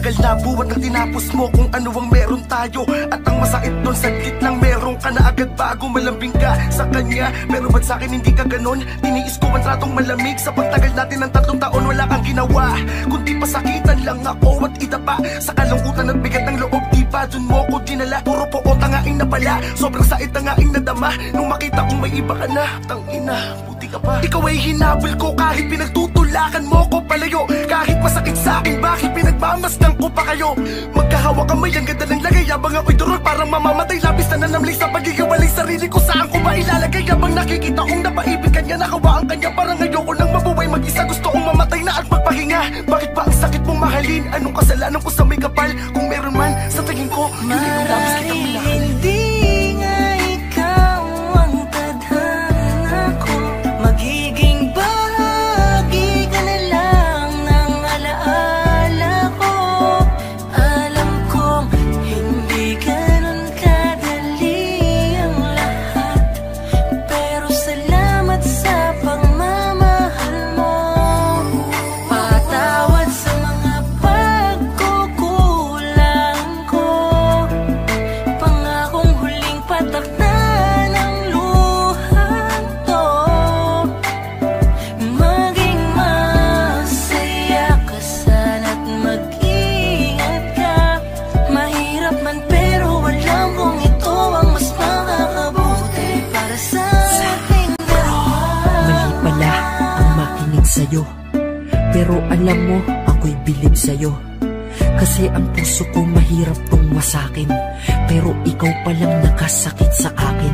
Matagal na buwan ang tinapos mo kung ano ang meron tayo. At ang masakit doon, saglit lang meron ka na agad bago malambing ka sa kanya. Pero ba't sa'kin hindi ka ganon? Tiniis ko ang tratong malamig. Sa pagtagal natin ng 3 taon wala kang ginawa, kundi pasakitan lang ako at idapa sa kalungkutan at bigat ng loob. Di ba dun mo ko dinala? Puro po tangaing na pala, sobrang sait tangaing nadama nung makita kong may iba ka na. Tangina, buti ka pa. Ikaw ay hinabol ko kahit pinagtutulakan mo ko palayo. Kahit masakit sa akin, bakit pinagmamasdan ko pa kayo? Magkahawa kamay, ang ganda ng lagay. Habang ako'y durol parang mamamatay, labis na nanamlay sa pagigawalay. Sarili ko saan ko ba ilalagay? Habang nakikita kong napaibig kanya, nakawaan kanya. Parang ayoko nang mabuhay mag-isa, gusto kong mamatay na at magpahinga. Bakit ba ang sakit mong mahalin? Anong kasalanan ko sa may kapal? Kung meron man, sa tingin ko hindi nung labis kitang minahal. Hindi nga ikaw ang tadhana ko, magiging bahagi ka na lang ng alaala ko. Alam kong hindi ganun kadali ang lahat, pero salamat sa pagmamahal mo. Patawad sa mga pagkukulang ko, pangakong huling patak na ng luhang to. Maging masaya ka sana't mag-ingat ka. Mahirap man pero alam kong ito ang mas makakabuti para sa ating dalawa. Mali pala ang makinig sa'yo, pero alam mo ako'y bilib sa'yo. Kasi ang puso ko mahirap tong wasakin, pero ikaw palang nakasakit sa akin.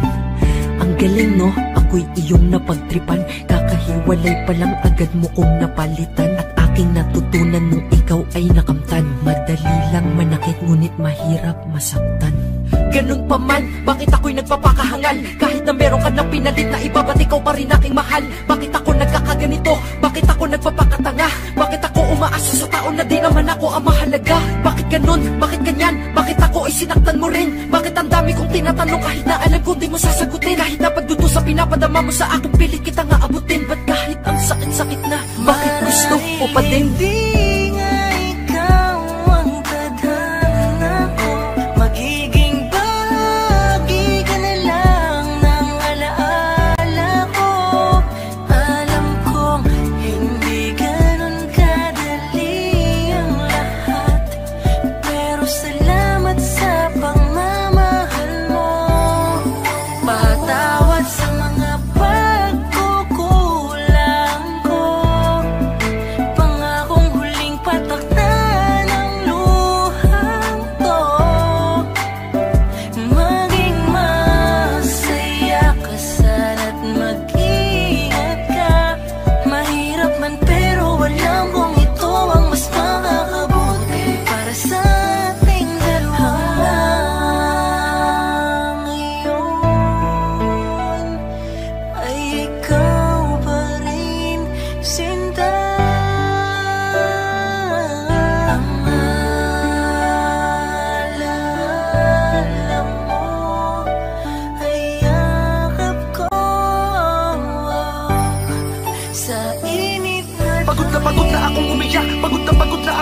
Ang galing no, ako'y iyong napagtripan. Kakahiwalay palang agad mo kong napalitan. At aking natutunan nung ikaw ay nakamtan. Madali lang manakit ngunit mahirap masaktan. Ganun pa man, bakit ako'y nagpapakahangal? Kahit na meron ka ng pinalit na iba, ba't ikaw pa rin aking mahal? Bakit ako nagkakaganito? Bakit ako nagpapakatanga? Bakit ako umaasa sa tao na di naman ako ang mahalaga? Bakit ganun? Bakit ganyan? Bakit ako ay sinaktan mo rin? Bakit ang dami kong tinatanong kahit na alam ko di mo sasagutin? Kahit na pagduto sa pinapadama mo sa akin, pilit kita nga abutin. Ba't kahit ang sakit-sakit na, bakit gusto ko pa din? Hindi nga ikaw ang tadhana ko, magiging bahagi ka na lang ng alaala ko. Alam kong hindi ganun kadali ang lahat, pero salamat sa pagmamahal mo. Patawad sa mga pagkukulang ko, pangakong huling patak na ng luhang to. Maging masaya ka sana't mag-ingat ka. Mahirap man pero alam kong ito ang mas makakabuti para sa ating dalawa. Ngayon ay ikaw pa rin, sinta. Ang maalala mo ay yakap ko sa init na Pagod na akong umiyak, pagod na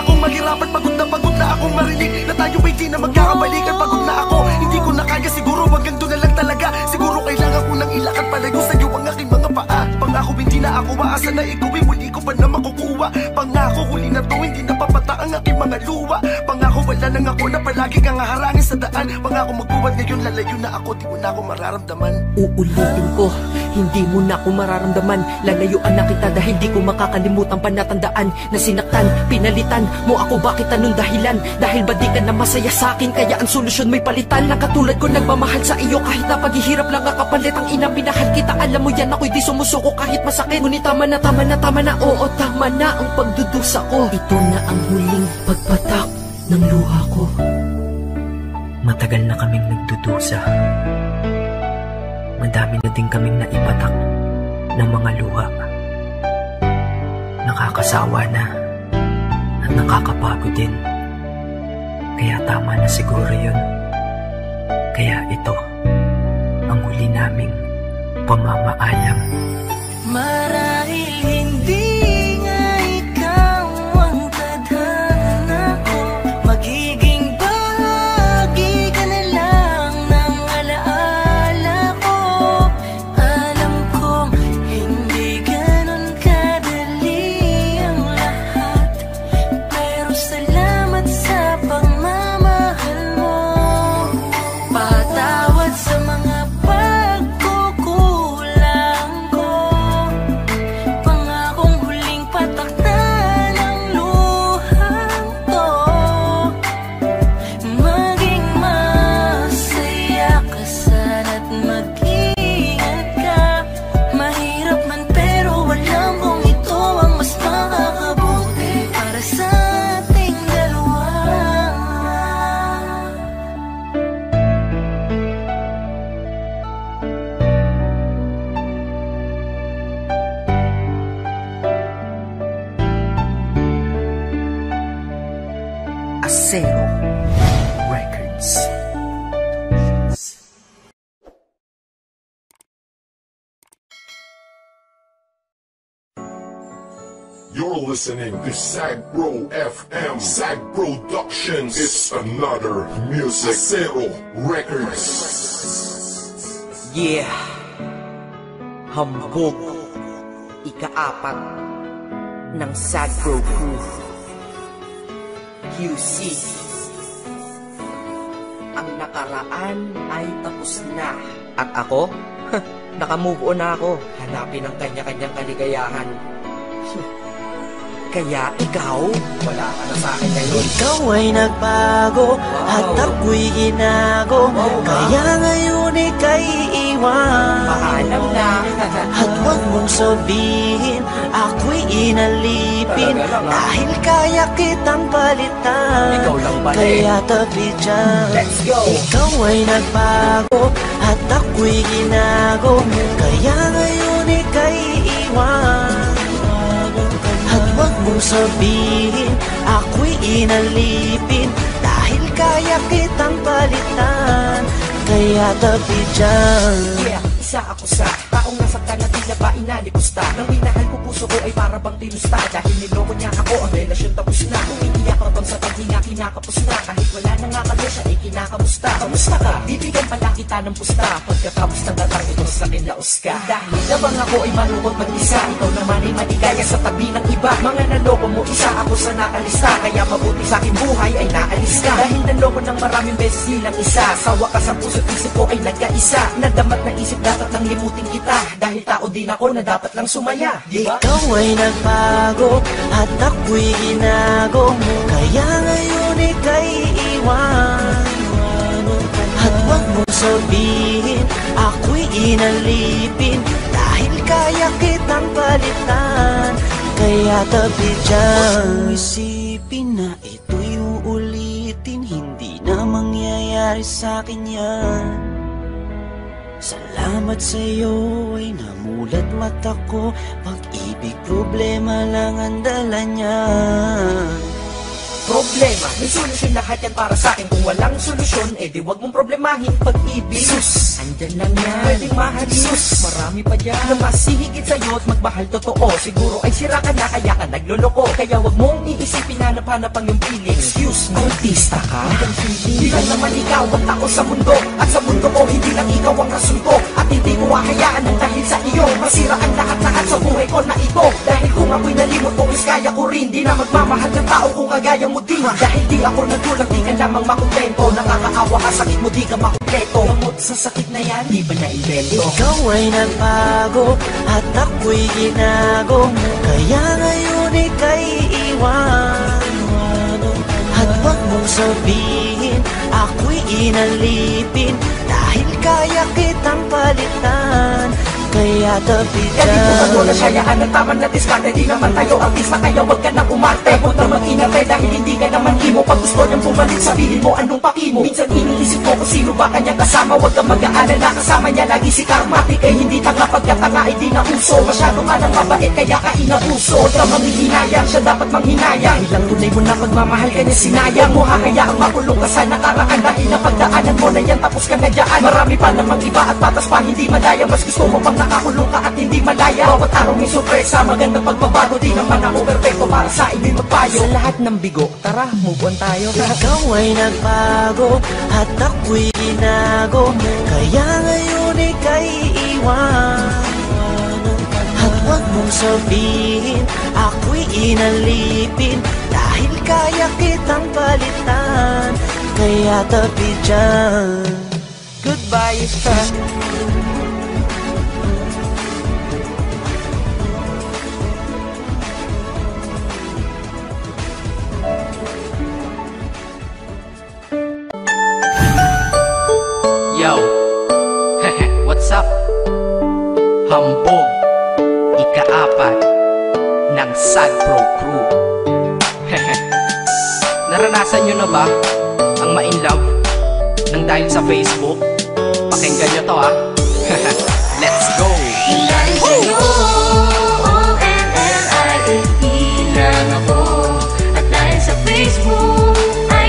akong mahirapan, pagod na akong marinig na tayo ay di na magkakabalikan. Pagod na ako, hindi ko na kaya, siguro hanggang doon na lang talaga. Siguro kailangan ko nang ilakad palayo sa'yo ang aking mga paa. Pangako hindi na ako maasa na ikaw ay muli ko pa na makukuha. Pangako huli na to, hindi na papata ang aking mga luha. Pangako wala nang ako na palagi kang haharangin sa daan. Pangako magbuwat ngayon, lalayo na ako, di mo na ako mararamdaman. Uulitin ko, hindi mo na ako mararamdaman. Lalayuan na kita dahil di ko makakalimutan panatandaan na sinaktan, pinalitan mo ako. Bakit anong dahilan? Dahil ba di ka na masaya sa akin? Kaya ang solusyon may palitan. Na katulad ko nagmamahal sa iyo kahit na paghihirap lang ang kapalit. Ang ina minahal kita, alam mo yan, ako'y di sumusuko kahit masakit. Ngunit tama na, oo tama na ang pagdudusa ko. Ito na ang huling pagpatak ng luha ko. Matagal na kaming nagdudusa. Madami na din kaming naipatak ng mga luha. Nakakasawa na at nakakapagod din. Kaya tama na siguro yun. Kaya ito ang huli naming pamamaalam. marahil hindi nga ikaw ang tadhana ko, Acero Records. You're listening to Sagbro FM. Sag Productions. It's another music. Acero Records. Yeah. Hambog. Ika-4 ng Sagbro Crew. QC. Ang nakaraan ay tapos na. At ako? Naka-move on na ako. Hanapin ang kanya-kanyang kaligayahan. Kaya ikaw, wala ka na sa akin ngayon. Ikaw ay nagbago at ako'y ginago. Kaya ngayon ika'y iwan. Paalam na. At huwag mong sabihin ako'y inalipin. Dahil kaya kitang palitan. Ikaw lang pala Kaya tabi dyan. Let's go. Ikaw ay nagbago at ako'y ginago. Kaya ngayon ika'y iwan. At huwag mong sabihin ako'y inalipin. Dahil kaya kitang palitan. Kaya tabi dyan. Yeah, isa ako sa taong nasaktan na tila ba inalipusta. Nang minahal ko puso ko ay para bang tinusta. Dahil niloko niya ako, ang relasyon tapos na. Umiiyak ka bang sa paghinga kinakapos na. Kahit wala na nga kami siya ay kinakamusta. Kamusta ka? Bibigyan pala kita ng pusta. Pagkatapos ng datang ito sa akin laos ka. Dahil labang ako ay malungkot mag-isa. Ikaw naman ay maligaya sa tabi ng iba. Mga naloko mo, isa ako sa nakalista. Kaya mabuti sa akin buhay ay naalis ka. Dahil naloko ng maraming beses nilang isa. Sawa ka sa puso't isip ko ay nagkaisa. Nadamat na isip dapat nang limutin kita. Dahil tao din ako na dapat lang sumaya, diba? Ikaw ay nagbago at ako'y ginago. Kaya ngayon ika'y iwan. At huwag mong sabihin ako'y inalipin. Dahil kaya kitang palitan. Kaya tabi dyan. Isipin na ito'y uulitin. Hindi na mangyayari sa'kin yan. Salamat sa'yo ay namulat mata ko. Pag-ibig problema lang ang dala niya. Problema, may solusyon lahat yan para sa'kin. Kung walang solusyon, di wag mong problemahin pag-ibig. Sus, andyan lang yan, pwedeng mahalin. Sus, marami pa dyan na mas hihigit sa'yo at magmahal totoo. Siguro ay sira ka na kaya ka nagloloko. Kaya wag mong iisipin na napanapang yung feeling. Excuse me, artista ka? Hindi lang naman ikaw ang tao sa mundo. At sa mundo ko, hindi lang ikaw ang rason ko. At hindi ko hahayaan ng dahil sa iyo masira ang lahat-lahat sa buhay ko na ito. Dahil kung ako'y nalimot ko, is kaya ko rin. Di na magmamahal ng tao kung kagaya mo. Dahil di ako nagkulang, di ka lamang makontento. Nakakaawa ka, sakit mo, di ka makumpleto. Gamot sa sakit na yan, di ba na-invento? Ikaw ay nagbago at ako'y ginago. Kaya ngayon ika'y iwan. At huwag mong sabihin ako'y inalipin. Dahil kaya kitang palitan. Kaya tabi dyan. Ganito ka doon na siyayaan ng tamang na diskarte. Di naman tayo artista kaya wag ka nang umarte. Huwag na mag-inarte dahil hindi ka naman imo. Pag gusto niyang bumalik sabihin mo anong pakimo. Minsan iniisip ko kung sino ba kanyang kasama. Huwag kang mag-aalala kasama niya lagi si Karmatic. Ay hindi tanga pagkatanga ay di na uso. Masyado ka nang mabait kaya ka inabuso. Huwag kang manghihinayang siya dapat manghinayang. Ilang tunay mo na pagmamahal ka niya sinayang mo. Hahayaang makulong ka sa nakaraan. Dahil napagdaanan mo na yan tapos ka na dyan. Marami pa namang iba at patas pa hindi madaya. Mas gusto mo pang nakakulong ka at hindi malaya. Bawat araw may sorpresa, magandang pagbabago. Di naman ako perfecto para sa inyo'y magpayo. Sa lahat ng bigo, tara, move on tayo. Ikaw ay nagbago at ako'y ginago. Kaya ngayon ika'y iwan. At huwag mong sabihin ako'y inalipin. Dahil kaya kitang palitan. Kaya tabi dyan. Goodbye, friend. Yo, what's up? Hambog, ika-4 ng Sagbro Crew. Naranasan nyo na ba ang ma-inlove nang dahil sa Facebook? Pakinggan nyo to ha. Let's go! Dahil sa'yo, O-N-L-I-E lang ako. At dahil sa Facebook, ay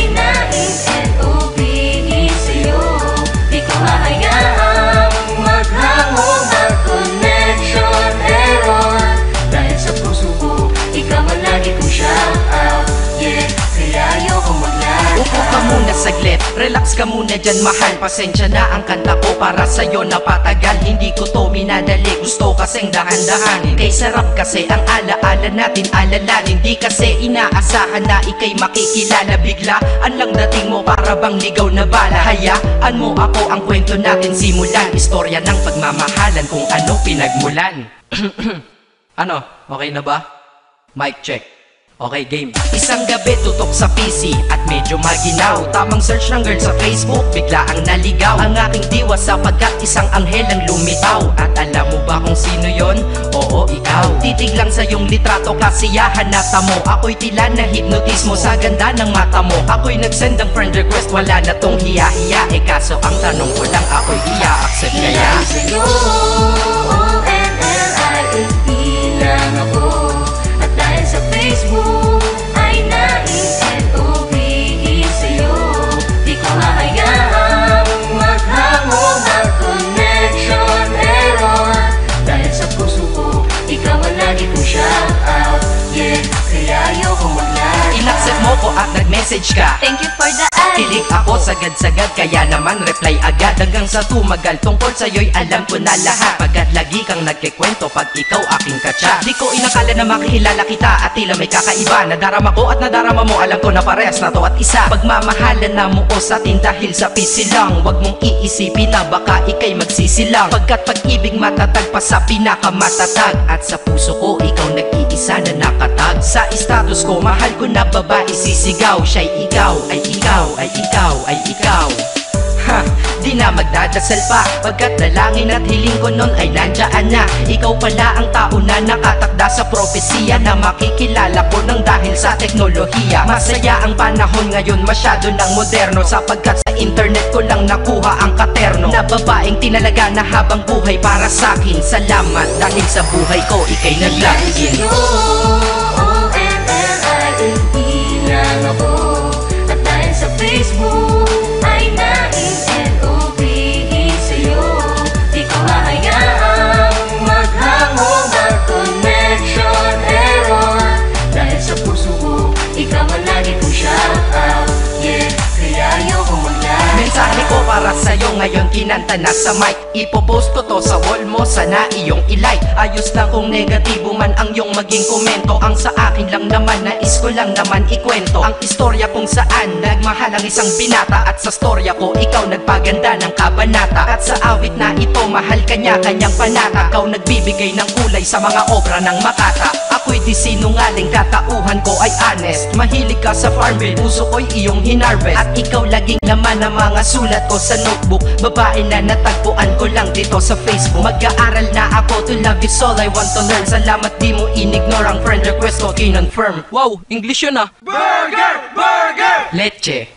Relax ka muna dyan mahal, pasensya na ang kanta ko para sa'yo napatagal. Hindi ko to minadali, gusto kasing dahan-dahanin. Kay sarap kasi ang alaala natin alalanin. Di kasi inaasahan na ikay makikilala. Biglaan lang dating mo para bang ligaw na bala. Hayaan mo ako ang kwento natin simulan. Istorya ng pagmamahalan kung ano pinagmulan. Ano? Okay na ba? Mic check. Okay, game. Isang gabi tutok sa PC at medyo maginaw. Tamang search ng girl sa Facebook, bigla ang naligaw. Ang aking diwa sapagkat isang anghel ang lumitaw. At alam mo ba kung sino yon? Oo, ikaw. Titig lang sa iyong litrato, kasiyahan na tamo. Ako'y tila na hipnotismo sa ganda ng mata mo. Ako'y nagsend ng friend request, wala na tong hiya-hiya. Eh kaso ang tanong ko lang, ako'y iya-accept kaya? Sa'yo, O-N-L-I-A-E lang ako. At dahil sa Facebook ay nai-N-O-V-E sa'yo. Di ko hahayaang maghango ng connection error. Dahil sa puso ko, ikaw ang lagi kong shout out. Yeah, kaya ayoko mag-lag. Inaccept mo ko at nag-message ka. Thank you for the ad. Kilig ako sagad-sagad, kaya naman reply agad. Hanggang sa tumagal, tungkol sa'yo'y alam ko na lahat. Pagkat lagi kang nagkikwento pag ikaw aking katsa. Di ko inakala na makikilala kita at tila may kakaiba. Nadarama ko at nadarama mo, alam ko na parehas na to at isa. Pagmamahalan na mo o sa atin dahil sa PC lang. Huwag mong iisipin na baka ikay magsisilang. Pagkat pag-ibig matatag pa sa pinakamatatag. At sa puso ko, ikaw nag-iisa na nakatag. Sa status ko, mahal ko na babae sisigaw. Siya'y ikaw, ay ikaw, ay ikaw, ay ikaw. Ha, di na magdadasal pa, pagkat dalangin at hiling ko nun ay nandiyan na. Ikaw pala ang tao na nakatakda sa propesiya na makikilala ko nang dahil sa teknolohiya. Masaya ang panahon ngayon, masyado ng moderno, sapagkat sa internet ko lang nakuha ang katerno na babaeng tinalaga na habang buhay para sa'kin. Salamat dahil sa buhay ko ikay nag-login. O-N-L-I-A-E lang ako. At dahil sa Facebook ay nai-N-O-V-E sa'yo. Di ko hahayaang maghango ng connection error. Dahil sa puso ko, ikaw ang lagi kong shout out. Yeah, kaya ayoko mag-lag. Mensahe ko para sa'yo ngayon, kinanta na sa mic. Ipopost ko to sa wall mo, sana iyong ilike. Ayos lang kung negatibo man ang iyong maging komento. Ang sa akin lang naman, nais ko lang naman ikwento ang istorya kung saan nagmahal ang isang binata. At sa storya ko, ikaw nagpaganda ng kabanata. At sa awit na ito, mahal kanya kanyang panata. Ikaw nagbibigay ng kulay sa mga obra ng Makata. Ako'y di sinungaling, katauhan ko ay honest. Mahilig ka sa farmville, puso ko'y iyong hinarvest. At ikaw laging laman ng mga sulat ko sa notebook. Babae na natagpuan ko lang dito sa Facebook. Mag-aaral na ako, to love is all I want to learn. Salamat di mo inignore ang friend request ko, kinonfirm. Wow, English yun ah. Burger! Burger! Leche.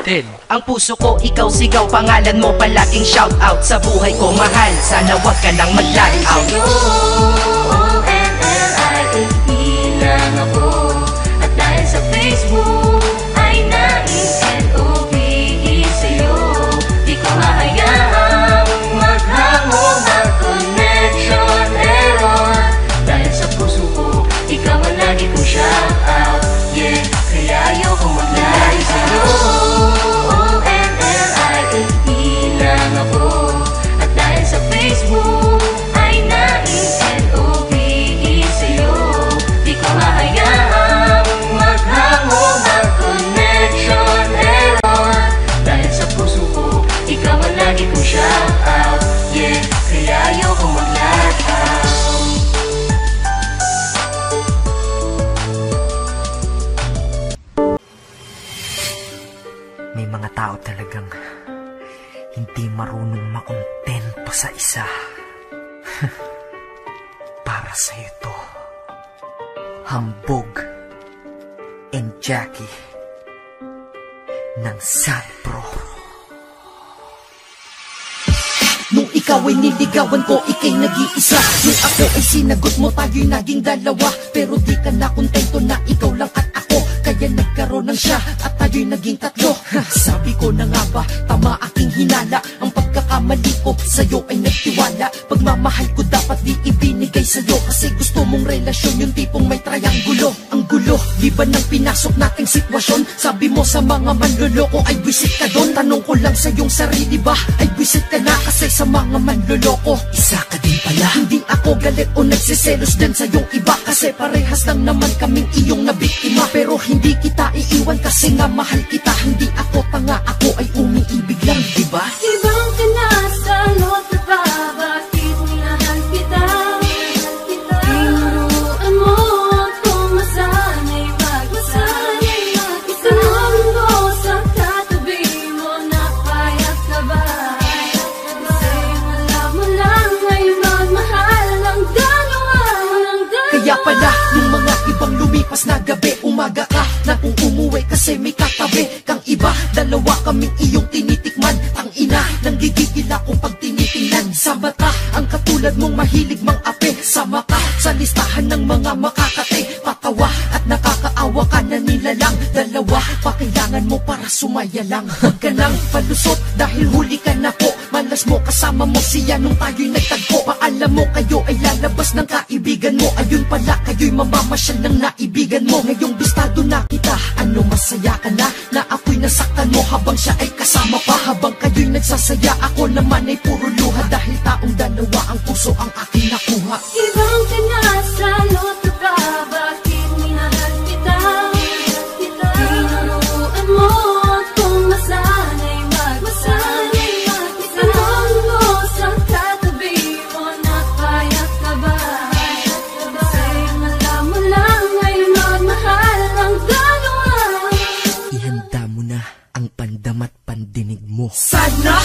Ted. Ang puso ko, ikaw sigaw, pangalan mo palaging shout out. Sa buhay ko mahal, sana wag ka nang mag-lag out. O-N-L-I-A-E lang ako. At dahil sa Facebook ay nai-N-O-V-E sa'yo. Di ko hahayaang maghango ng connection error. Dahil sa puso ko, ikaw ang lagi kong shout out. Yeah, kaya ayoko mag-lag sa'yo. O-N-L-I-A-E lang ako. At dahil sa Facebook ay nai-N-O-V-E sa'yo. Di ko hahayaang maghango ng connection error. Dahil sa puso ko, ikaw ang lagi kong shout out. Yeah, kaya ayoko mag-lag out. May mga tao talagang hindi marunong makontento sa isa. Para sa'yo to, Hambog and Jackie ng Sad Bro. Nung ikaw ay niligawan ko, ikay nag-iisa. Nung ako ay sinagot mo, tayo'y naging dalawa. Pero di ka na kontento na ikaw lang at ako. Kaya nagkaroon ng siya at tayo'y naging tatlo. Sabi ko na nga ba, tama aking hinala. Ang pagkakamali ko sa'yo ay nagtiwala. Pagmamahal ko dapat di ibinigay sa'yo, kasi gusto mong relasyon yung tipong may trianggulo. Ang gulo, di ba nang pinasok nating sitwasyon? Sabi mo sa mga manloloko ay visit ka doon. Tanong ko lang sa iyong sarili ba ay visit ka na? Kasi sa mga manloloko, isa ka din pala. Hindi ako galit o nagsiselos dyan sa iyong iba, kasi parehas lang naman kaming iyong nabiktima. Pero hindi kita iiwan kasi nga mahal kita. Hindi ako tanga, ako ay umiibig lang, diba? Ibang ka na sa loto pa, bakit minahal kita? Tinuruan mo kung masana'y magmasana'y Itanong mo sa katabi mo na payag ka ba? Kasi alam mo lang ay magmahal ng dalawa. Kaya pala, yung mga ibang lumipas na gabi, umaga ka na kung umuwi kasi may katabi kang iba. Dalawa kaming iyong tinitikman, ang ina nang gigigil akong pag tinitingnan sa mata. Ang katulad mong mahilig mang ape, sama ka sa listahan ng mga makakate. Patawa at nakakaawa ka na nilalang. Dalawa pa kailangan mo para sumaya lang. Huwag ka nang palusot dahil huli ka na po. Malas mo kasama mo siya nung tayo'y nagtagpo. Paalam mo kayo ay lalabas ng kaibigan mo. Ayun pala kayo'y mamamasyal ng naibigan mo. Ngayong bistado na kita, ano masaya ka na? Na ako'y nasaktan mo habang siya ay kasama pa. Habang kayo'y nagsasaya, ako naman ay puro luha. Dahil taong dalawa ang puso ang aking nakuha. Ibang ka na sa loto ka, bakit minahal kita? Tinuruan mo kung masana'y magmasana'y Itanong mo sa katabi mo na payag ka ba? Kasi alam mo lang ay magmahal ng dalawa. Ihanda mo na ang pandama't pandinig mo. Sana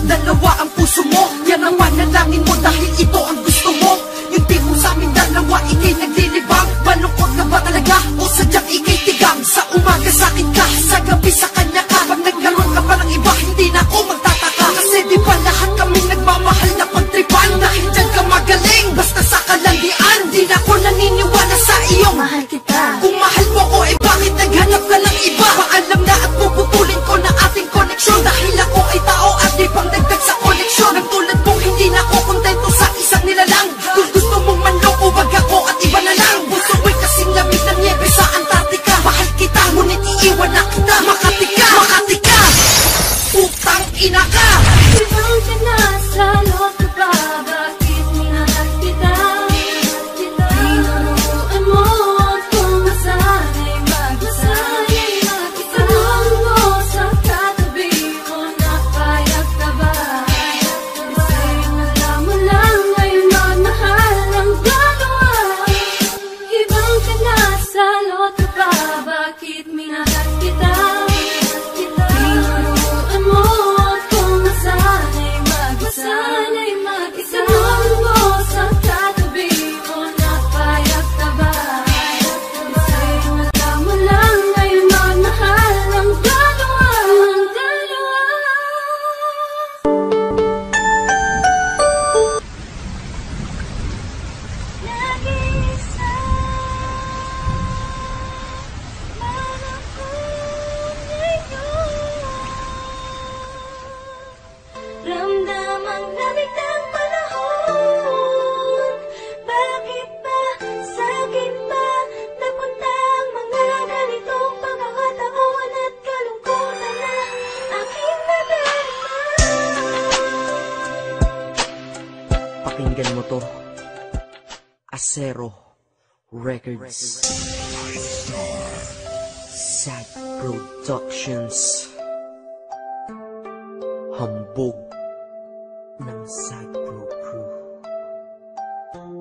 Dalawa ang puso mo, yan ang manalangin mo dahil ito ang gusto mo. Yung tipo sa amin dalawa, ikay naglilibang. Malungkot ka ba talaga o sadyang ikay tigang? Sa umaga sa akin ka, sa gabi sa kanya ka. Pag nagkaroon ka pa ng iba, hindi na ako magtataka. Kasi di ba lahat kami nagmamahal na pagtripan? Dahil dyan ka magaling, basta sa kalandian. Di na ako naniniwala sa iyong mahal kita. kung mahal mo ko, eh bakit naghanap ka ng iba? Paalam na at puputulin ko na ating koneksyon. Dahil ako ay tao at di pang dagdag sa koleksyon. Ang tulad mong hindi na ako kontento sa isang nilalang. Kung gusto mong manloko, wag ako at iba na lang. Puso ko'y kasing lamig ng niebe sa Antarctica. Mahal kita, ngunit iiwan na kita. Makati ka, Makati ka, putang ina ka. Ibang ka na sa loto ka, bakit minahal kita? Tinuruan mo kung masana'y magmasana'y Itanong mo sa katabi mo na payag ka ba? Kasi alam mo lang ay magmahal ng dalawa. Ibang ka na sa loto ka, bakit minahal kita? Tinuruan mo kung masana'y magmasana'y Itanong mo sa katabi mo na payag ka ba? Kasi alam mo lang ay magmahal ng dalawa. Nag-iisa man ako ngayon. Ramdam ang lamig ng panahon. Bakit ba sa'kin ba napunta ang mga ganitong pagkakataon at kalungkutan na aking nadarama? Pakinggan mo to, Acero Records, Sad Productions, hambog ng Sad Pro Crew,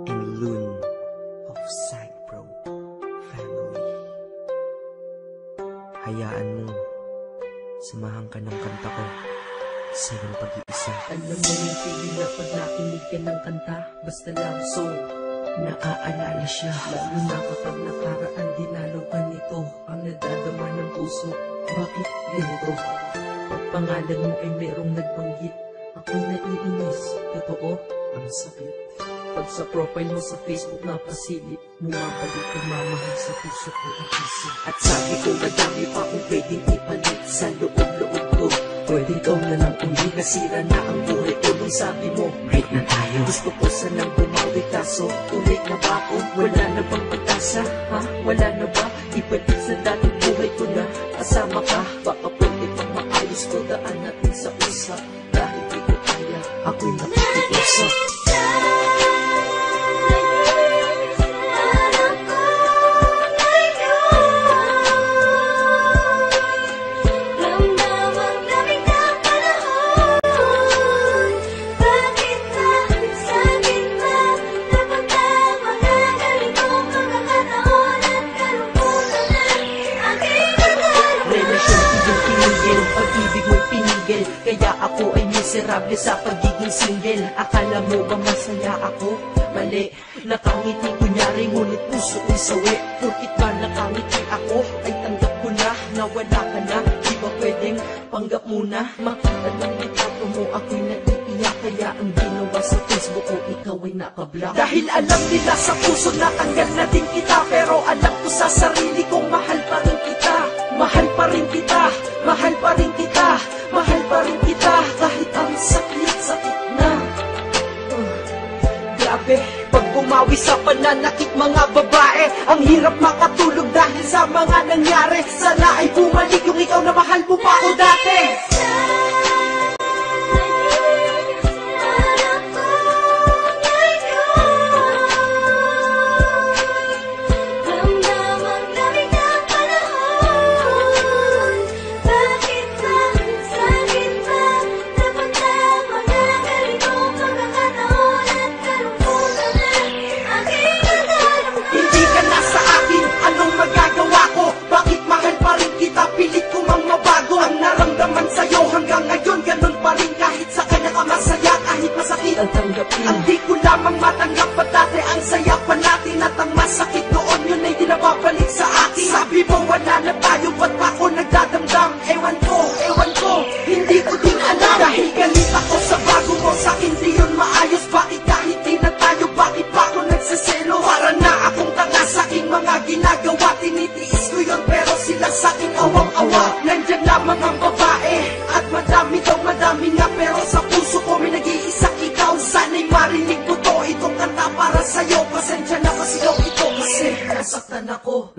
and Loon of Sad Pro Family. Hayaan mo, samahan ka ng kanta ko sa iyong pag-iisa. Alam mo yung feeling na pag nakinig ka ng kanta, basta love song, naaalala siya. Lalo na kapag nakaraan, dinalaw ka nito, ang nadadama ng puso. Bakit ganito? Pag pangalan mo ay merong nagbanggit, ako'y naiinis. Totoo, ang sakit. Pag sa profile mo sa Facebook napasilip, bumabalik pagmamahal sa puso ko at isip. At sabi ko madami pa kung pwedeng ipalit sa loob-loob ko. pwede ikaw na lang uli. Nasira na ang buhay ko nung sabi mo break na tayo. Gusto ko sanang bumawi kaso ulit na ba ako? Wala na bang pag-asa? Ha? Wala na ba? Ibalik sa dating buhay ko na kasama ka. Baka pwede pang maayos ko, daan natin sa usap. Dahil di ko kaya, ako'y nakikiusap. Kaya ako ay miserable sa pagiging single. Akala mo ba masaya ako? Mali, nakangiti kunyari ngunit puso ko'y sawi. Porkit ba nakangiti ako ay tanggap ko na wala ka na. Di ba pwedeng panggap muna? Makita ng litrato mo ako'y naiiyak. Kaya ang ginawa sa Facebook ko ikaw ay nakablock. Dahil alam nila sa puso na tanggal na din kita. Pero alam ko sa sarili kong mahal pa rin kita. Mahal pa rin kita. Mahal pa rin kita. Mahal pa rin kita. Kahit ang sakit na. Grabe, pag bumawi sa pananakit mga babae, ang hirap makatulog dahil sa mga nangyari. Sana ay bumalik yung ikaw na mahal mo pa ako dati. Ang di ko lamang matanggap pa dati ang saya pa natin at ang masakit noon yun ay di nababalik sa akin. Sabi mo wala na tayo, ba't pa ako nagdadamdam? Ewan ko, hindi ko din alam. Dahil galit ako sa bago mo, sa'kin di yun maayos. Bakit kahit di na tayo, bakit pa ako nagsaselo? Para na akong tanga sa'king mga ginagawa. Tinitiis ko yun pero sila sa'king awang-awa. Nandyan lamang ang babae at madami daw madami nga. Pero sa puso ko may nag-iisa ikaw. Sana'y marinig ko to, itong kanta para sa'yo. Pasensya na masigaw ito kasi nasaktan ako.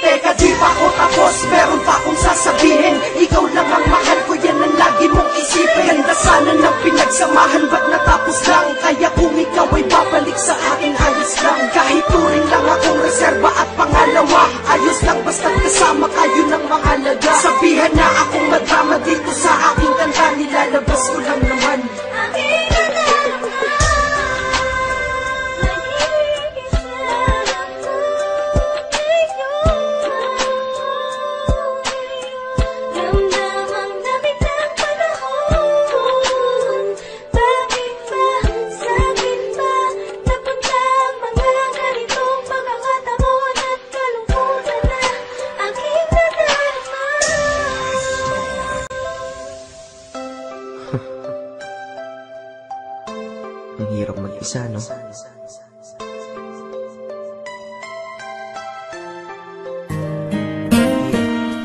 Teka, di pa ako tapos, meron pa akong sasabihin. Ikaw lang ang mahal ko, yan ang lagi mong isipin. Ganda sana ng pinagsamahan, ba't natapos lang? Kaya kung ikaw ay babalik sa akin, ayos lang. Kahit turing lang akong reserba at pangalawa, ayos lang basta't kasama kayo ng mahalaga. Sabihan na akong madrama dito sa aking kanta, nilalabas ko lang naman. Ang hirap mag-isa, no?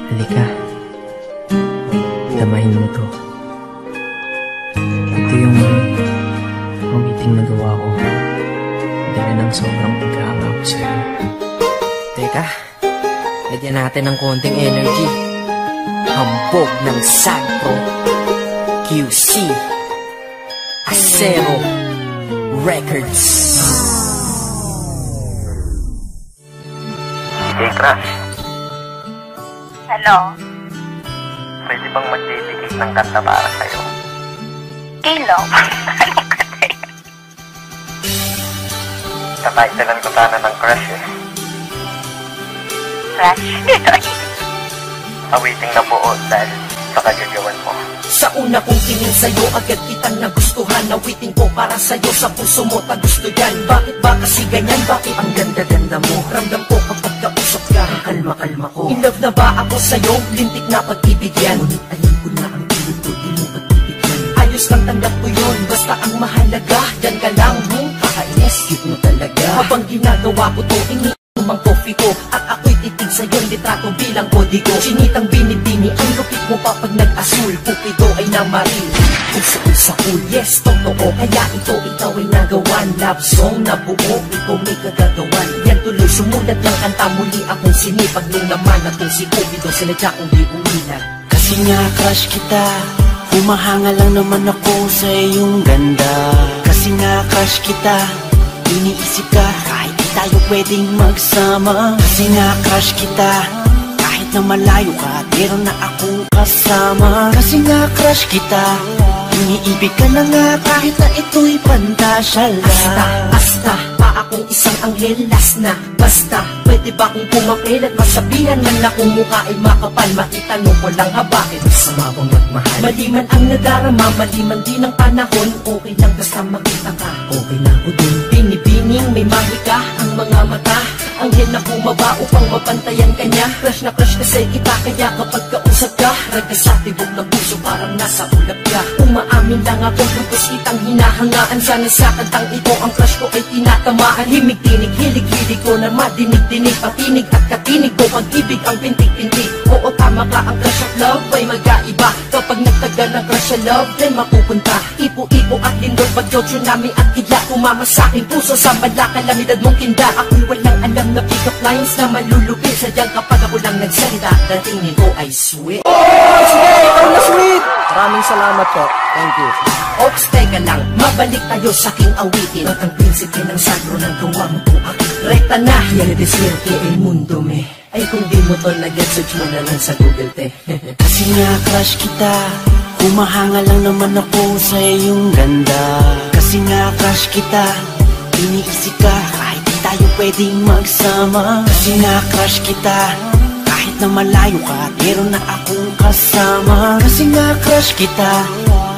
Halika. Damahin mo to. Ito yung meeting na gawa ko. Dahil ng sobrang pagkahanga ko sa'yo. Teka, lagyan natin ng konting energy. Hambog ng Sagpro QC Acero Records. Hey, Crush. Hello? Pwede bang mag-dedicate ng kanta para sa'yo? Kilo? Tataytalan ko sana ng Crush eh. Crush? Awiting na buo dahil sa kagagawan mo. Sa una kong tingin sa'yo, agad kitang nagustuhan. Nawiting ko para sa'yo, sa puso mo ta gusto yan. Bakit ba kasi ganyan? Bakit ang ganda-ganda mo? Ramdam ko kapag kausap ka, ang kalma-kalma ko. In love na ba ako sa'yo? Lintik na pag-ibig yan. Ngunit alam ko na ang pilit ko, di mo pag-ibigyan. Ayos lang tanggap ko yun, basta ang mahalaga, yan ka lang, kakainis, cute mo talaga. Habang ginagawa ko to, lumang coffee ko. At ako'y titig sa'yo, litrato bilang kodigo. Chinitang binibini, ang lupit mo pa pag nag-asul. Pupido ay namaril, puso ko sa cool. Yes, totoo, kaya ikaw ay nagawan. Love song na buo, ikaw may kagagawan. Yan tuloy, sumulat ng kanta, muli akong sinipag. Nung naman akong si Cupido, sinadya kong di umilag. Kasi nga crush kita, humahanga lang naman ako sa iyong ganda. Kasi nga crush kita, iniisip ka kahit di tayo pwedeng magsama. Kasi nga crush kita, kahit na malayo ka, meron na akong kasama. Kasi nga crush kita, iniibig ka na nga kahit na ito'y pantasya lang. Asta, pa akong isang anghel, last na. Basta, pwede ba kong pumapil at masabihan man na kung mukha ay makapal? Maitanong ko lang ha, bakit masama bang magmahal? Mali man ang nadarama, mali man din ang panahon. Okay lang basta makita ka, okay na ako dun. Binibining may mahika ang mga mata, anghel na bumaba upang mapantayan kanya. Crush na crush kasi kita, kaya kapag kausap ka, raga sa tibok ng puso parang nasa ulap ka. Umaamin lang ako, lubos kitang hinahangaan. Sana sa kantang ito ang crush ko ay tinatamaan. Himig-tinig, hilig-hilig ko na madinig-dinig, patinig at katinig ko, pag-ibig ang pintig-pintig. Oo, tama ka, ang crush of love ay mag-aiba. Kapag nagtagal ng crush of love, then mapupunta ipo-ipo at lindol, bagyo, tsunami at kidlat. Kumama sa aking puso sa bala, kalamidad mong kinda. Ako'y walang alam na pick-up lines na malulupit. Sadyang kapag ako lang nagsalita, dating nito ay sweet. Sige, ikaw na sweet! Maraming salamat po. Thank you. Ops, teka lang, mabalik tayo sa aking awitin. At ang prinsipe ng sagro ng gawa mo po aking rekta na. Yan ay deswerte el mundo me. Ay kung di mo to na-get, search mo na lang sa Google te. Kasi nga crush kita, humahanga lang naman ako sa iyong ganda. Kasi nga crush kita, iniisip ka kahit di tayo pwedeng magsama. Kasi nga crush kita, kahit na malayo ka, meron na akong kasama. Kasi nga crush kita,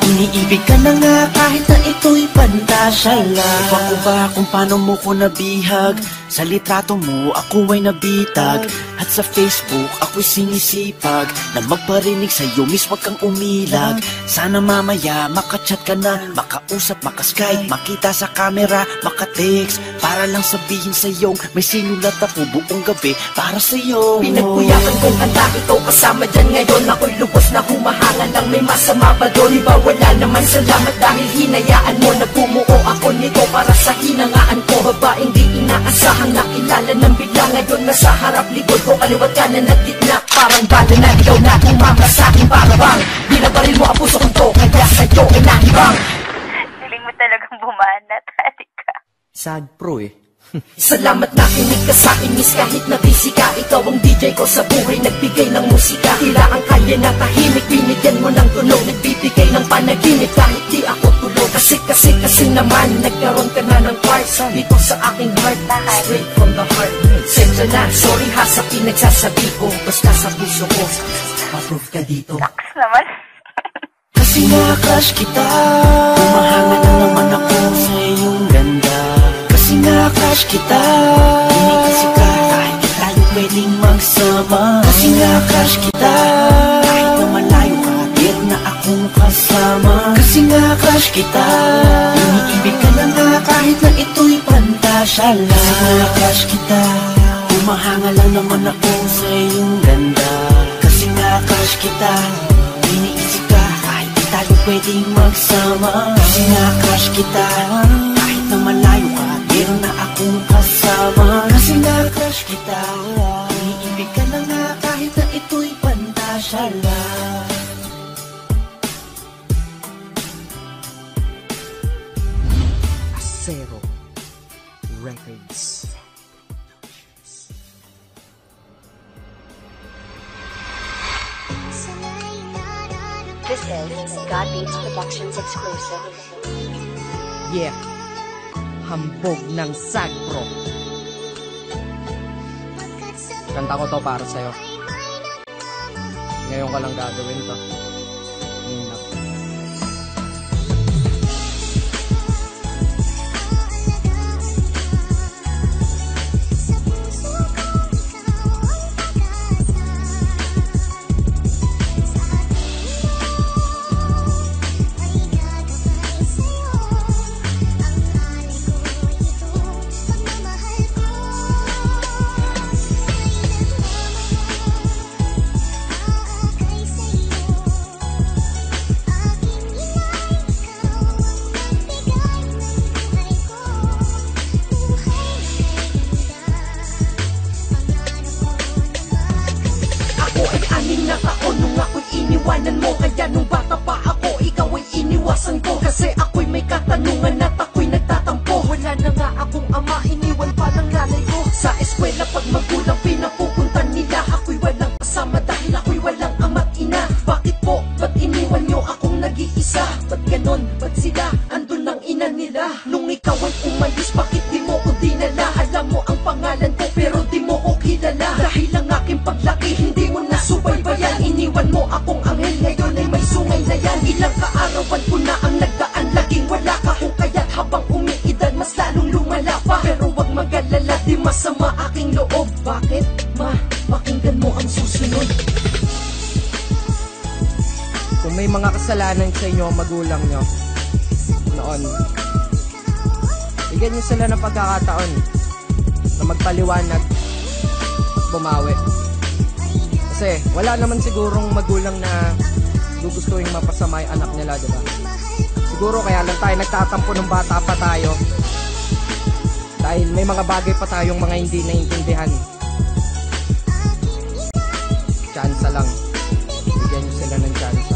iniibig ka na nga kahit na ito'y pantasya lang. Iba ko ba kung paano mo ko nabihag? Sa litrato mo ako ay nabitag, at sa Facebook ako'y sinisipag na magparinig sa'yo, miss wag kang umilag. Sana mamaya makachat ka na, makausap, makaskype, makita sa camera, makatext, para lang sabihin sa'yo may sinulat ako buong gabi para sa'yo. Pinagpuyakan kong kanta, ikaw kasama dyan ngayon. Ako'y lubos na humahanga lang, may masama ba doon? Iba wala naman, salamat dahil hinayaan mo. Nagpumuo ako nito para sa hinangaan ko. Babaeng di inaasahang nakilala ng bigla. Ngayon nasa harap likod ko, kaliwat kanan at gitna. Parang bala na ikaw na tumama sa akin, para bang binabaril mo ang puso kong to, kaya sa'yo ay nahibang. Feeling mo talagang bumanat, halika. Sad pro eh. Salamat na kinig ka sa akin, miss, kahit na busy ka. Ikaw ang DJ ko sa buhay, nagbigay ng musika. Tila ang kalye na tahimik, binigyan mo ng tunog. Nagbibigay ng panaginip kahit di ako tulog. Kasi naman, nagkaroon ka na ng part dito sa aking heart, straight from the heart. Sensya na, sorry ha sa pinagsasabi ko, basta sa puso ko, approve ka dito. Naks naman. Kasi nga crush kita, humahanga na naman ako sa iyong ganda. Kasi nga crush kita, iniisip ka kahit di tayo pwedeng magsama. Kasi nga crush kita, kahit na malayo ka, meron na akong kasama. Kasi nga crush kita, iniibig ka na nga kahit na ito'y pantasya lang. Kasi nga crush kita, humahanga lang naman ako sa iyong ganda. Kasi nga crush kita, iniisip ka kahit di tayo pwedeng magsama. Kasi nga crush kita, kahit na malayo ka, meron na akong kasama. Kasi nga crush kita, iniibig ka na nga kahit na ito'y pantasya lang. Acero Records. This is God Beats Productions exclusive. Yeah. Hambog ng Sagpro. Kanta ko to para sa'yo. Ngayon ka lang gagawin to. iwanan mo. Kaya nung bata pa ako, ikaw ay iniwasan ko. Kasi ako'y may katanungan at ako'y nagtatampo. Wala na nga akong ama, iniwan pa ng nanay ko. Sa eskwela pag magulang pinapupuntan nila, ako'y walang kasama dahil ako'y walang ama't ina. Bakit po? Ba't iniwan nyo akong nag-iisa? Ba't ganon? Ba't sila? Andun ang ina nila. Nung ikaw ay umalis, bakit di mo ko dinala? Alam mo ang pangalan ko pero di mo ko kilala. Dahil ang aking paglaki, hindi mo nasubaybayan. Iniwan mo akong anghel, ngayon ay may sungay na yan. Ilang kaarawan ko na ang nagdaan, laging wala ka. Kung kaya't habang umiidad, mas lalong lumala pa. Pero wag mag-alala, di masama aking loob. Bakit? Pakinggan mo ang susunod. Kung may mga kasalanan sa inyo ang magulang nyo noon, bigyan nyo sila ng pagkakataon na magpaliwanag, bumawi. Kasi wala naman sigurong magulang na gugustuhin mapasama yung anak nila, diba? Siguro kaya lang tayo nagtatampo ng bata pa tayo dahil may mga bagay pa tayong mga hindi naiintindihan. Tsansa lang, bigyan nyo sila ng tsansa.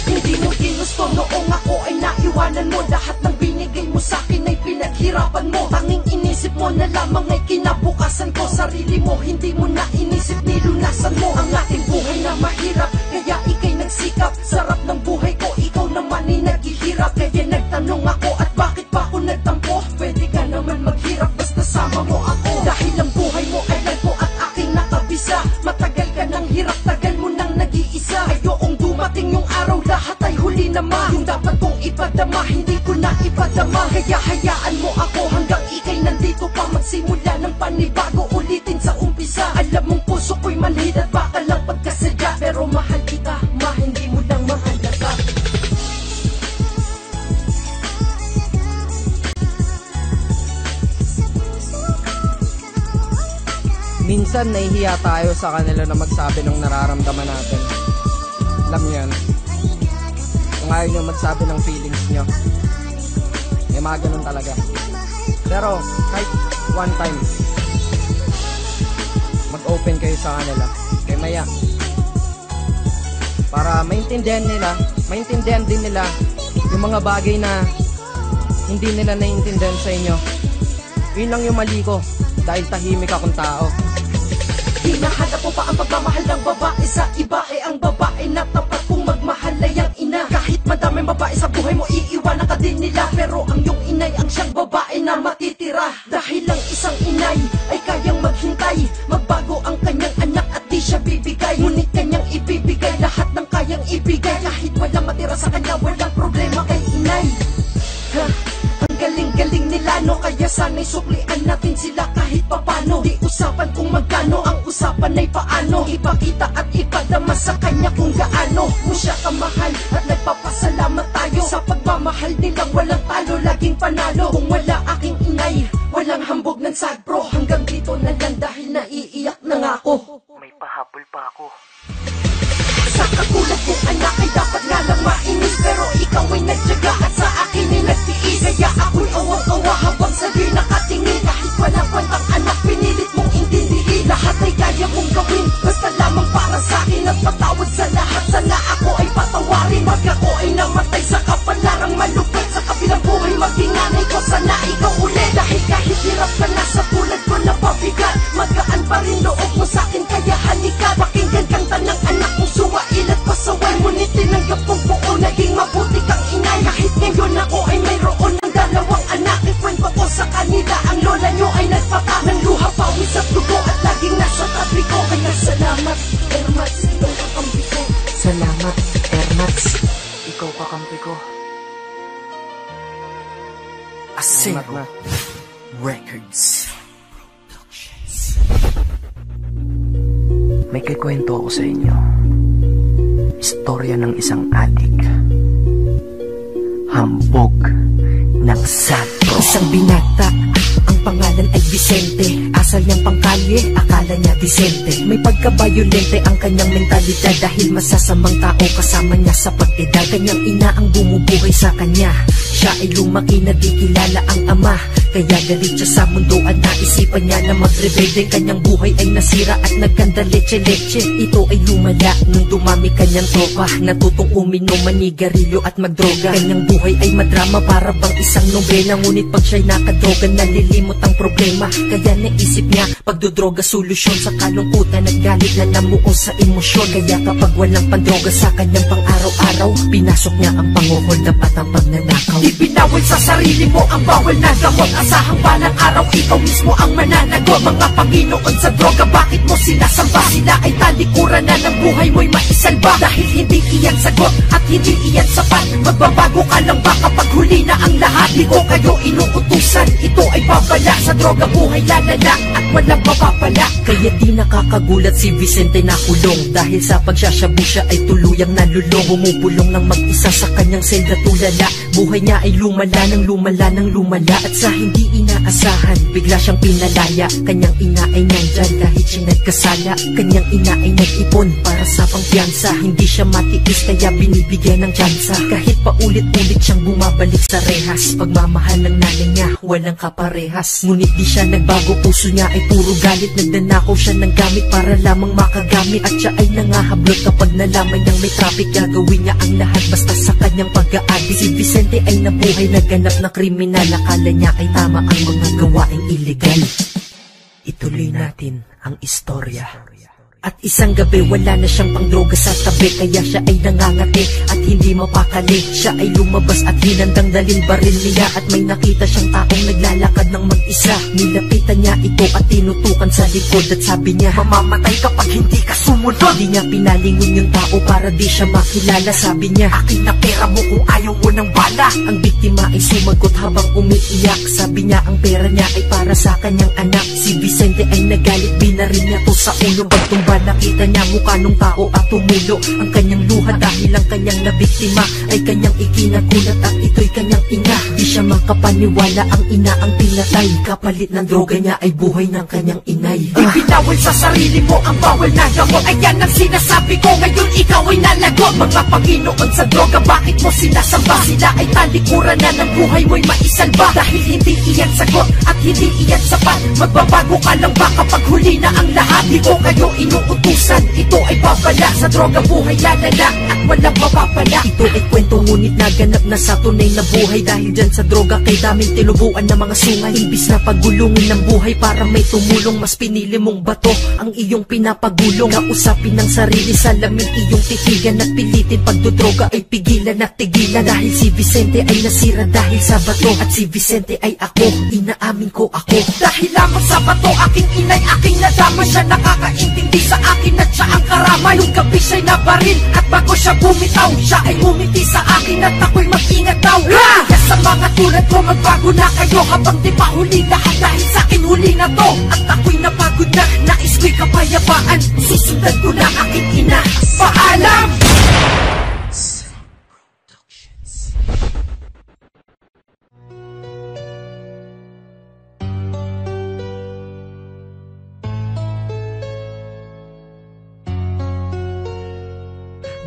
Hindi mo ginusto noong ako ay naiwanan mo. Lahat ng binigay mo sa'kin ay pinaghirapan mo. Tanging inisip mo na lamang ay kinabukasan ko. Sarili mo hindi mo na inisip, nilunasan mo ang ating buhay na mahirap. Kaya ikay nagsikap, sarap ng buhay ko, ikaw naman ay naghihirap. Kaya nagtanong ako at bakit pa ako nagtampo? Pwede ka naman maghirap basta sama mo ako. Dahil ang buhay mo ay lalpo at aking nakabisa. Matagal ka ng hirap, tagal mo nang nag-iisa. Ayokong dumating yung araw, lahat ay huli naman. Yung dapat kong ipadama, hindi ko na ipadama. Kaya hayaan mo ako hanggang ikay nandito pa. Magsimula ng panibago, ulitin sa umpisa. Alam mong puso ko'y manhid at baka lang pagkasadya. Pero mahal kita, hindi mo lang mahalaga. Minsan nahihiya tayo sa kanila na magsabi ng nararamdaman natin. Alam niyo yan. Kung ayaw nyo magsabi ng feelings nyo, may mga ganun talaga. Pero kahit one time, mag-open kayo sa kanila, kay maya, para maintindihan din nila yung mga bagay na hindi nila naiintindihan sa inyo. Yun lang yung mali ko, dahil tahimik akong tao. Hinahanap mo pa ang pagmamahal ng babae sa iba? Ang babae na tapat kung magmahal ay ang ina. Kahit madaming babae sa buhay mo, iiwanan ka din nila. Pero ang iyong inay ang siyang babae na matitira. Dahil ang isang inay ay kayang maghintay, magbago ang kanyang anak at di siya bibigay. Ngunit kanyang ibibigay lahat ng kayang ibigay. Kahit walang matira sa kanya, walang problema kay inay. Ang galing-galing nila, no? Kaya sana'y suklian natin sila kahit papano. Di usapan kung magkano, ang usapan ay paano. Ipakita at ipadama sa kanya kung gaano mo siya kamahal. At nagpapasalamat tayo sa pagmamahal nilang walang talo, laging panalo. Kung wala aking inay, walang hambog ng sad bro. Hanggang dito na lang dahil naiiyak na nga ako. May pahabol pa ako. Sa katulad kong anak ay dapat nga lang mainis. Pero ikaw ay nagtyaga at sa akin ay nagtiis. Kaya ako'y awang-awa habang sa'yo'y nakatingin. Kahit walang kwentang anak, pinilit mong intindihin. Lahat ay kaya mong gawin, basta lamang para sa'kin. At patawad sa lahat, sana ako ay patawarin. Wag ako ay namatay sa kapalarang malupit. Sa kabilang buhay maging nanay ko, sana ikaw ulit. Dahil kahit hirap ka na sa tulad ko na pabigat, magaan pa rin loob mo sa'kin, kaya halika. Pakinggan kang tanang anak mong suwail at pasaway. Ngunit tinanggap kong buo, naging mabuti kang inay. Kahit ngayon ako ay mayroon ng dalawang anak, ikwento ko sa kanila ang lola nyo ay nagpata ng luha, pawis at dugo at laging nasa tabi ko. Kaya salamat, Ermats, ikaw kakampi ko. Salamat, Ermats, ikaw kakampi ko. Asero Records. May kikwento ako sa inyo. Istorya ng isang adik. Hambog ng sadro. Isang binata, ang pangalan ay Vicente. Asal niyang pangkalye, akala niya disente. May pagka-violente ang kanyang mentalidad, dahil masasamang tao kasama niya sa pag-edad. Kanyang ina ang bumubuhay sa kanya, siya ay lumaki na di kilala ang ama. Kaya galit siya sa mundo at naisipan niya na magrebelde. Kanyang buhay ay nasira at nagkanda leche-leche. Ito ay lumala nung dumami kanyang tropa, natutong uminom, manigarilyo at magdroga. Kanyang buhay ay madrama para bang isang nobela. Ngunit pag siya'y nakadroga, nalilimot ang problema. Kaya naisip niya, pagdodroga solusyon sa kalungkutan at galit na namuo sa emosyon. Kaya kapag walang pandroga sa kanyang pang-araw-araw, pinasok niya ang panguhold at ang pagnanakaw. Ibinawal sa sarili mo ang bawal na gamot. Asahang balang araw, ikaw mismo ang mananagot. Mga Panginoon sa droga, bakit mo sinasamba? Sila ay talikuran na ng buhay mo'y maisalba. Dahil hindi iyan sagot at hindi iyan sapat. Magbabago ka lang ba kapag huli na ang lahat? Di ko kayo inuutusan, ito ay babala. Sa droga buhay lalala at walang mapapala. Kaya di nakakagulat si Vicente na kulong, dahil sa pagsasyabu siya ay tuluyang nalulong. Bumubulong ng mag-isa sa kanyang selda tulala. Buhay niya ay lumala ng lumala ng lumala. At sa hindi inaasahan, bigla siyang pinalaya. Kanyang ina ay nandyan kahit siya nagkasala. Kanyang ina ay nag-ipon para sa pangpiyansa. Hindi siya matiis kaya binibigyan ng tsansa. Kahit paulit-ulit siyang bumabalik sa rehas, pagmamahal ng nanay niya walang kaparehas. Ngunit di siya nagbago, puso niya ay puro galit. Nagnanakaw siya ng gamit para lamang makagamit. At siya ay nangahablot kapag nalaman niyang may traffic. Gagawin niya ang lahat basta sa kanyang pag-aadi. Si Vicente ay nabuhay, naganap na kriminal. Akala niya ay tama ang mga gawaing illegal. Ituloy natin ang istorya. At isang gabi wala na siyang pangdroga sa tabi, kaya siya ay nangangati at hindi mapakali. Siya ay lumabas at hinandang dalin baril niya. At may nakita siyang taong naglalakad ng mag-isa. Nilapitan niya ito at tinutukan sa likod. At sabi niya, mamamatay kapag hindi ka sumunod. Di niya pinalingon yung tao para di siya makilala. Sabi niya, akin na pera mo kung ayaw mo ng bala. Ang biktima ay sumagot habang umiiyak. Sabi niya ang pera niya ay para sa kanyang anak. Si Vicente ay nagalit, binaril niya to sa ulo. Pagtumba nakita niya mukha nung tao at tumulo ang kanyang luha. Dahil ang kanyang nabiktima ay kanyang ikinagulat at ito'y kanyang ina. Di siya makapaniwala, ang ina ang pinatay. Kapalit ng droga niya ay buhay ng kanyang inay. Ibinawal sa sarili mo ang bawal na gamot. Ayan ang sinasabi ko, ngayon ikaw ay nalagot. Mga Panginoon sa droga, bakit mo sinasamba? Sila ay talikuran na ng buhay mo'y maisalba. Dahil hindi iyan sagot at hindi iyan sapat. Magbabago ka lang ba kapag huli na ang lahat? Di ko kayo inuutusan, ito ay babala. Sa droga buhay lalala at walang mapapala. Ito ay kwento ngunit naganap na sa tunay na buhay. Dahil dyan sa droga kay daming tinubuan na mga sungay. Imbis na pagulungin ng buhay para may tumulong, mas pinili mong bato ang iyong pinapagulong. Kausapin ng sarili, salamin iyong titigan. At pilitin pagdodroga ay pigilan at tigilan. Dahil si Vicente ay nasira dahil sa bato. At si Vicente ay ako, inaamin ko ako. Dahil lamang sa bato, aking inay, aking nadama. Siya nakakaintindi sa akin at siya ang karamay. Nung gabi siya'y nabaril at bago siya bumitaw, siya ay ngumiti sa akin at ako'y mag-ingat daw. Kaya sa mga tulad ko, magbago na kayo habang di pa huli lahat. Dahil sa akin huli na to at ako'y napagod na. Nais ko'y kapayapaan, susundan ko na aking ina. Paalam!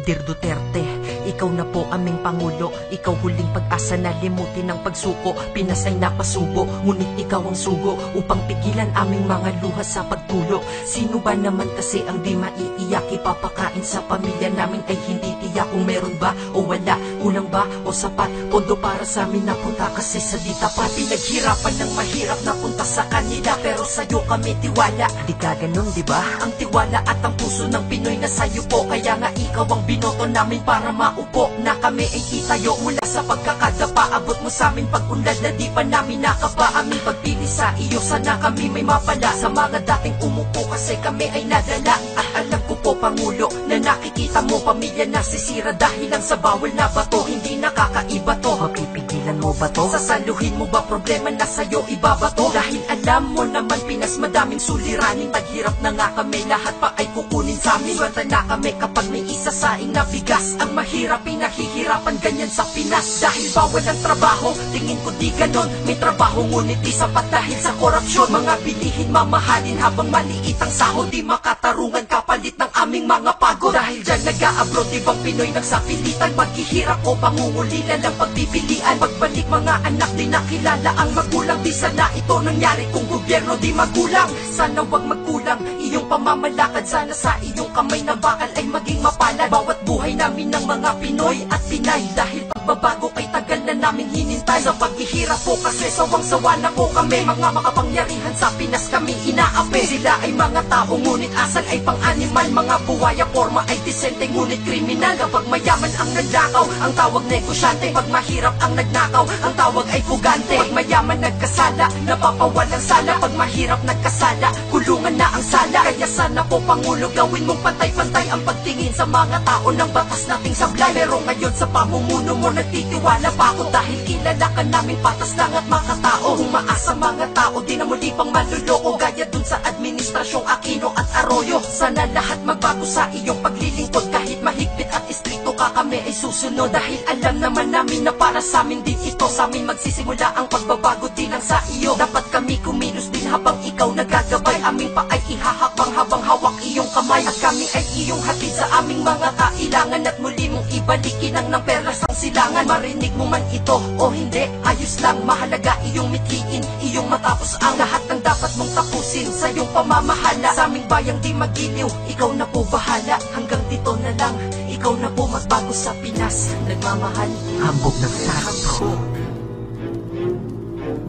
Dear Duterte, ikaw na po aming Pangulo. Ikaw huling pag-asa na limutin ng pagsuko. Pinas ay napasubo, ngunit ikaw ang sugo upang pigilan aming mga luha sa pagtulo. Sino ba naman kasi ang di maiiyak? Ipapakain sa pamilya namin ay hindi tiyak kung meron ba o wala, kulang ba o sapat. Pondo para sa amin napunta kasi sa di tapat. Pinaghirapan ng mahirap napunta sa kanila, pero sa'yo kami tiwala. Di ka ganun, di ba? Ang tiwala at ang puso ng Pinoy na sa'yo po. Kaya nga ikaw ang binoto namin para maupo na kami ay itayo mula sa pagkakadapa. Abot mo sa amin pag-unlad na di pa namin nakaba. Aming pagpili sa iyo, sana kami may mapala sa mga dating umupo kasi kami ay nadala. At alam ko po Pangulo na nakikita mo pamilya nasisira dahil lang sa bawal na bato. Hindi nakakaiba to, mapipigilan mo ba to? Sasaluhin mo ba problema na sa'yo ibabato? Dahil alam mo naman Pinas madaming suliranin. Taghirap na nga kami, lahat pa ay kukunin sa amin. Swerte na kami kapag may isa saing na bigas. Ang mahirap pinahihirapan ganyan sa Pinas. Dahil bawal ang trabaho, tingin ko di ganon. May trabaho ngunit di sapat dahil sa korupsyon. Mga bilihin mamahalin habang maliit ang sahod. Di makatarungan kapalit ng aming mga pagod. Dahil dyan nag-a-abroad ibang Pinoy nagsapilitan. Paghihirap o pangungulila ng pagpipilian. Pagbalik mga anak di nakilala ang magulang. Di sana ito nangyari kung gobyerno di magulang. Sana wag magkulang iyong pamamalakad. Sana sa iyong kamay na bakal ay maging mapalad. Bawat buhay namin ng mga Pinoy at Pinay, dahil pagbabago kay tagal na namin hinintay. Sa paghihirap po kasi sawang-sawa na po kami. Mga makapangyarihan sa Pinas kami inaapi. Sila ay mga tao ngunit asal ay pang-animal. Mga buwaya forma ay disente ngunit kriminal. Kapag mayaman ang nagnakaw, ang tawag negosyante. Pag mahirap ang nagnakaw, ang tawag ay pugante. Pag mayaman nagkasala, napapawalang sala. Pag mahirap nagkasala, kulungan na ang sala. Kaya sana po Pangulo, gawin mong pantay-pantay ang pagtingin sa mga tao ng batas nating sablay. Pero ngayon sa pamumuno mo nagtitiwala pa ako, dahil kilala ka namin patas lang at makatao. Umaasa mga tao, di na muli pang maluloko. Gaya dun sa administrasyong Aquino at Arroyo. Sana lahat magbago sa iyong paglilingkod. Kahit mahigpit at istrikto ka, kami ay susunod. Dahil alam naman namin na para sa amin din ito. Sa amin magsisimula ang pagbabago, di lang sa iyo. Dapat kami kumilos din habang ikaw nagagabay. Aming pa ay ihahakbang habang hawak iyong kamay. At kami ay iyong hatid sa aming mga kailangan. At muli mong ibalikin ang ng perlas ang silangan. Marinig mo man ito o hindi, ayos lang. Mahalaga iyong mithiin, iyong matapos ang lahat ng dapat mong tapusin. Sa iyong pamamahala, sa aming bayang di magiliw, ikaw na po bahala. Hanggang dito na lang, ikaw na po magbago sa Pinas. Nagmamahal, Hambog ng sad bro.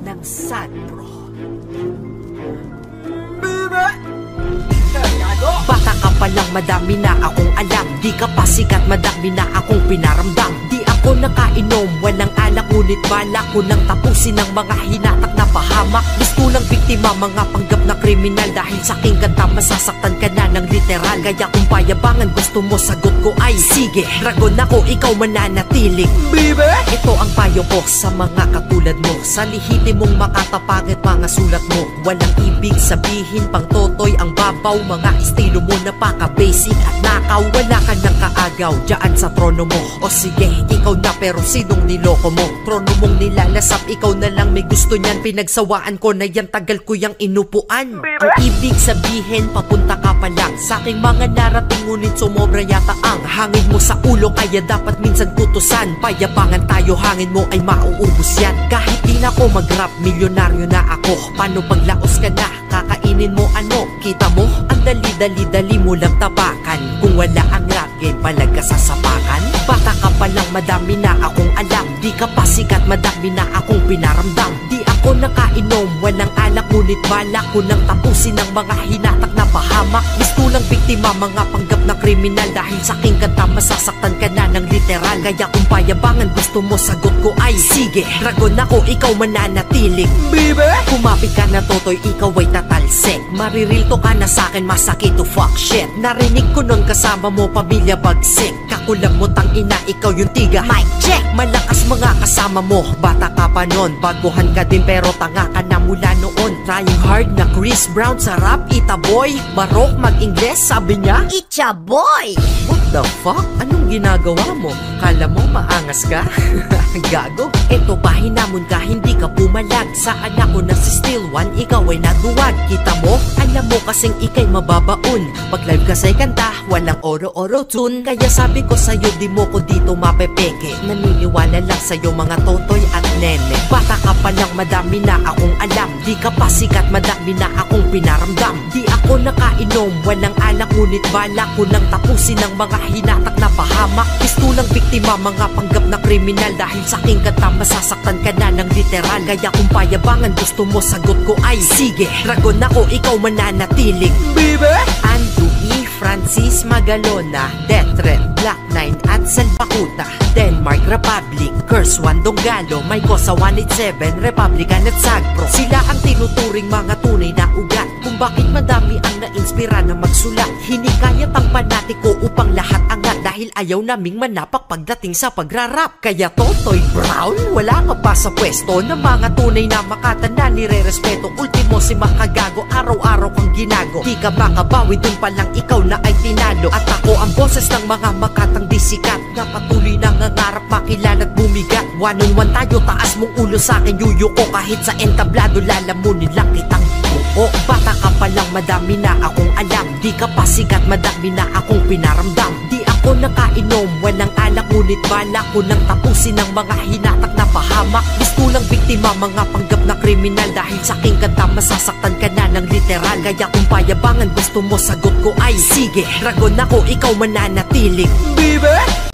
ng sad bro. Bata ka pa lang, madami na akong alam. Di ka pa sikat, madami na akong pinaramdam. Di ako nakainom, walang alak, ngunit balak ko nang tapusin ang mga hinatak na pahamak. Gusto lang biktima, mga panggap na kriminal. Dahil sa aking kanta, masasaktan ka na ng literal. Kaya kung payabangan gusto mo, sagot ko ay sige, dragon ako, ikaw mananatiling baby. Ito ang payo ko sa mga katulad mo. Sa lihitin mong makatapangit mga sulat mo. Walang ibig sabihin pang totoy ang babaw. Mga estilo mo napaka-basic at nakaw. Wala ka ng kaagaw dyan sa trono mo. O sige, ikaw na, pero sinong niloko mo? Trono mong nilalasap, ikaw na lang may gusto niyan. Pinagsawaan ko na yan, tagal ko yang inupuan. Ang ibig sabihin, papunta ka pa lang sa aking mga narating, ngunit sumobra yata ang hangin mo sa ulo. Kaya dapat minsan kutusan. Payabangan tayo, hangin mo ay mauubos yan. Kahit di na ako mag-rap, milyonaryo na ako. Paano paglaos ka na? Kakainin mo ano? Kita mo? Ang dali-dali-dali mo lang tapakan. Kung wala ang rap game, palag ka sa sapakan. Bata ka pa lang, madami na akong alam. Di ka pa sikat, madami na akong pinaramdam. Di ako nakainom, walang alak, ngunit balak ko nang tapusin ang mga hinatak na pahamak. Gusto lang biktima, mga panggap na kriminal. Dahil sa aking kanta, masasaktan ka na ng literal. Kaya kung payabangan gusto mo, sagot ko ay sige, dragon ako, ikaw mananatiling baby. Kumapit ka na totoy, ikaw ay tatalsik. Maririlto ka na sa'kin, masakit to fuck shit. Narinig ko nun kasama mo, pamilya bagsik. Kakulang mo tang ina, ikaw yung tiga. Mic check! Malakas mga kasama mo, bata ka pa nun. Baguhan ka din pero tanga ka na mula noon. Trying hard na Chris Brown sa rap, ita boy. Barok mag-Ingles, sabi niya Icha boy! What the fuck? Anong ginagawa mo? Kala mo maangas ka? Gago? Eto pa, hinamon ka, hindi ka pumalag. Sa anak ko na si Still One, ikaw ay naduwag. Kita mo? Alam mo kasing ikay mababaon. Pag live kasi kanta, walang oro-oro tune. Kaya sabi ko sa'yo, di mo ko dito mapepeke. Naniniwala lang sa'yo mga totoy at nene. Bata ka pa lang, madami na akong alam. Di ka pa sikat, madami na akong pinaramdam. Di ako nakainom, walang alak, ngunit balak ko nang tapusin ang mga hinatak na pahamak. Gusto lang biktima, mga panggap na kriminal. Dahil sa aking kanta, masasaktan ka na ng literal. Kaya kung payabangan gusto mo, sagot ko ay sige, dragon ako, ikaw mananatiling baby. Andrew E. Francis Magalona, Death Threat, Black 9 at Salpakuta, Denmark Republic, Curse One Donggalo, may Kosa 187, Republican at Sagpro. Sila ang tinuturing mga tunay na ugat. Kung bakit madami ang na-inspira na magsulat. Hinikayat ang panatiko upang lahat angat. Dahil ayaw naming manapak pagdating sa pagrarap. Kaya Totoy Brown, wala ka pa sa pwesto ng mga tunay na makatanda nire-respeto. Ultimo si makagago, araw-araw kang ginago. Di ka makabawi, dun pa lang ikaw na ay tinalo. At ako ang boses ng mga makatang disikat na patuloy na ngangarap makilala at bumigat. One-on-one tayo, taas mong ulo sa'kin yuyuko. Kahit sa entablado lalamunin lang kitang buo. Bata ka pa lang, madami na akong alam. Di ka pa sikat, madami na akong pinaramdam. Di ako nakainom, walang alak, ngunit balak ko nang tapusin ang mga hinatak na pahamak. Gusto lang biktima, mga panggap na kriminal. Dahil sa aking kanta masasaktan ka na ng literal. Kaya kung payabangan gusto mo sagot ko ay sige, dragon ako, ikaw mananatiling. Baby,